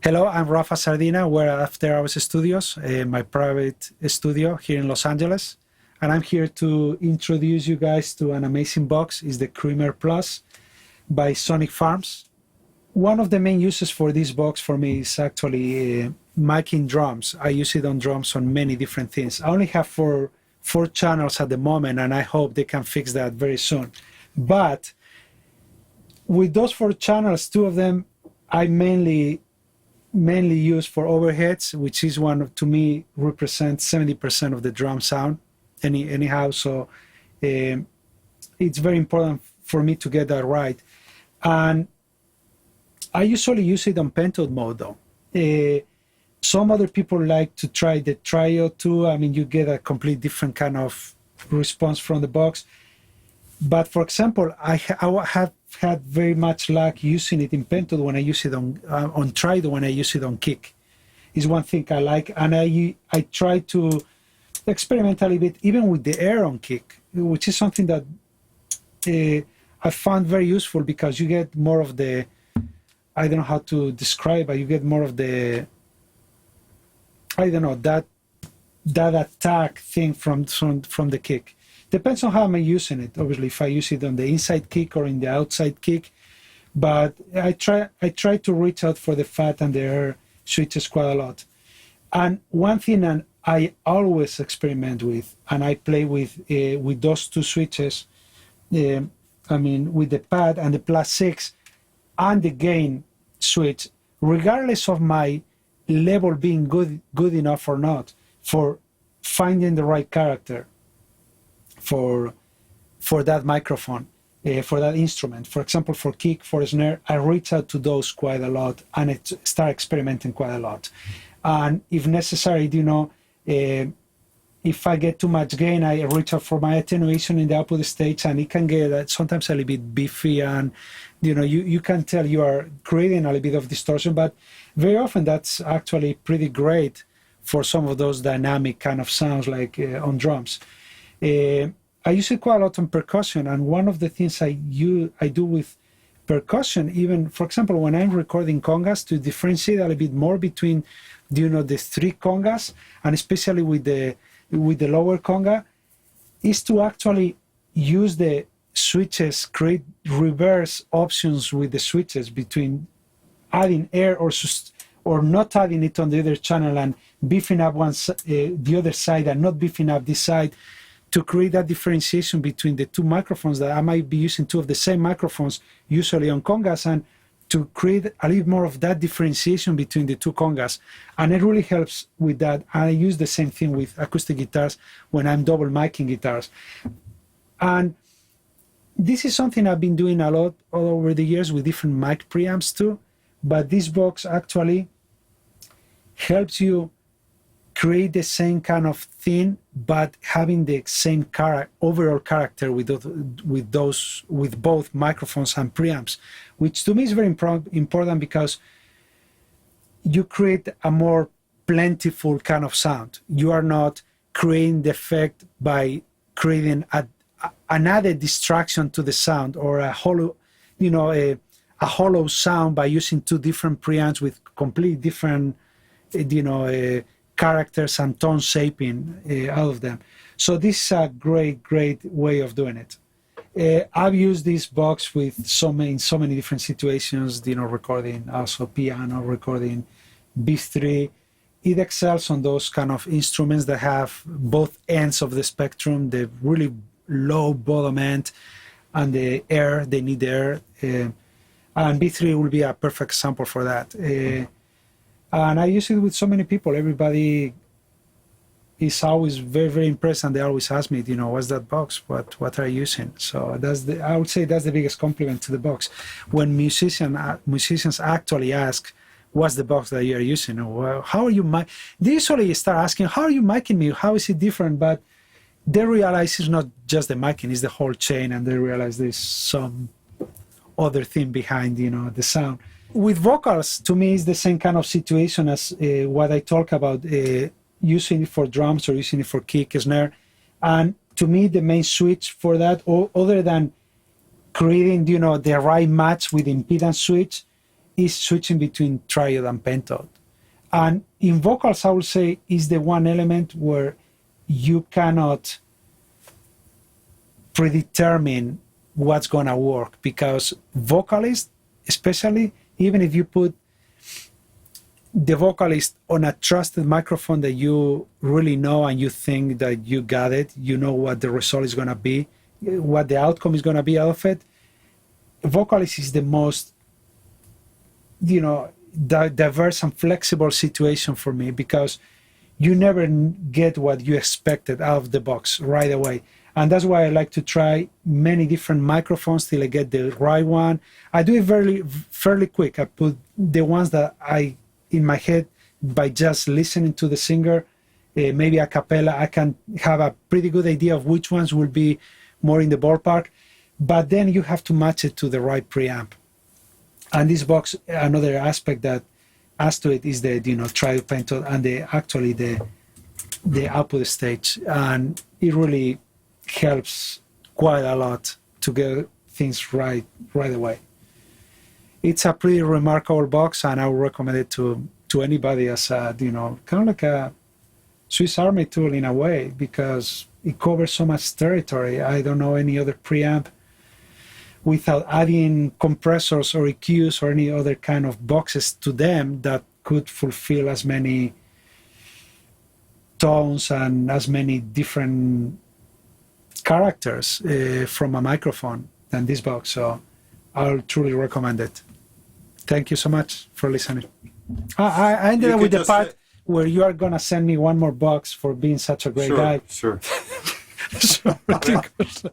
Hello, I'm Rafa Sardina. We're at After Hours Studios, my private studio here in Los Angeles. And I'm here to introduce you guys to an amazing box. It's the Creamer Plus by Sonic Farms. One of the main uses for this box for me is actually miking drums. I use it on drums on many different things. I only have four channels at the moment, and I hope they can fix that very soon. But with those 4 channels, 2 of them I mainly use for overheads, which is one of, to me, represents 70% of the drum sound anyhow. So it's very important for me to get that right. And I usually use it on Pentode mode though. Some other people like to try the trio too. I mean, you get a complete different kind of response from the box. But for example, I have had very much luck using it in Pentode when I use it on Trido, when I use it on kick. Is one thing I like, and I try to experiment a little bit even with the air on kick, which is something that I found very useful because you get more of the, I don't know how to describe, but you get more of the, I don't know, that attack thing from the kick. Depends on how I'm using it. Obviously, if I use it on the inside kick or in the outside kick, but I try to reach out for the fat and the air switches quite a lot. And one thing that I always experiment with, and I play with those 2 switches. I mean, with the pad and the +6 and the gain switch, regardless of my level being good enough or not, for finding the right character for that microphone, for that instrument. For example, for kick, for snare, I reach out to those quite a lot and I start experimenting quite a lot. And if necessary, you know, if I get too much gain, I reach out for my attenuation in the output stage, and it can get sometimes a little bit beefy, and you know, you can tell you are creating a little bit of distortion, but very often that's actually pretty great for some of those dynamic kind of sounds like on drums. I use it quite a lot on percussion, and one of the things I do with percussion, even for example when I'm recording congas, to differentiate a little bit more between, you know, the 3 congas, and especially with the lower conga, is to actually use the switches, create reverse options with the switches between adding air or not adding it on the other channel and beefing up the other side and not beefing up this side, to create that differentiation between the 2 microphones that I might be using 2 of the same microphones usually on congas, and to create a little more of that differentiation between the 2 congas. And it really helps with that. I use the same thing with acoustic guitars when I'm double miking guitars. And this is something I've been doing a lot all over the years with different mic preamps too. But this box actually helps you create the same kind of thing, but having the same overall character with both microphones and preamps, which to me is very important because you create a more plentiful kind of sound. You are not creating the effect by creating an added distraction to the sound, or a hollow, you know, a hollow sound by using 2 different preamps with completely different, you know, characters and tone shaping out of them. So this is a great way of doing it. I've used this box with so many different situations, you know, recording also piano, recording Beat 3. It excels on those kind of instruments that have both ends of the spectrum, the really low bottom end and the air, they need air. And Beat 3 will be a perfect example for that. And I use it with so many people. Everybody is always very impressed, and they always ask me, you know, what's that box? What are you using? So I would say that's the biggest compliment to the box. When musicians actually ask, what's the box that you are using? Or how are you they usually start asking, how are you miking me? How is it different? But they realize it's not just the miking, it's the whole chain, and they realize there's some other thing behind, you know, the sound. With vocals, to me, it's the same kind of situation as what I talk about, using it for drums or using it for kick, snare. And to me, the main switch for that, other than creating, you know, the right match with impedance switch, is switching between triode and pentode. And in vocals, I would say, is the one element where you cannot predetermine what's going to work, because vocalists, especially, even if you put the vocalist on a trusted microphone that you really know and you think that you got it, you know what the result is going to be, what the outcome is going to be out of it, vocalist is the most, diverse and flexible situation for me, because you never get what you expected out of the box right away. And that's why I like to try many different microphones till I get the right one. I do it fairly quick. I put the ones that I, in my head, by just listening to the singer, maybe a cappella, I can have a pretty good idea of which ones will be more in the ballpark. But then you have to match it to the right preamp. And this box, another aspect that adds to it is the triode pentode and the output stage, and it really helps quite a lot to get things right away. It's a pretty remarkable box, and I would recommend it to anybody as a, kind of like a Swiss Army tool in a way, because it covers so much territory. I don't know any other preamp without adding compressors or EQs or any other kind of boxes to them that could fulfill as many tones and as many different characters from a microphone than this box. So I'll truly recommend it. Thank you so much for listening. I ended up with the part where you are going to send me one more box for being such a great guy. Sure. So ridiculous.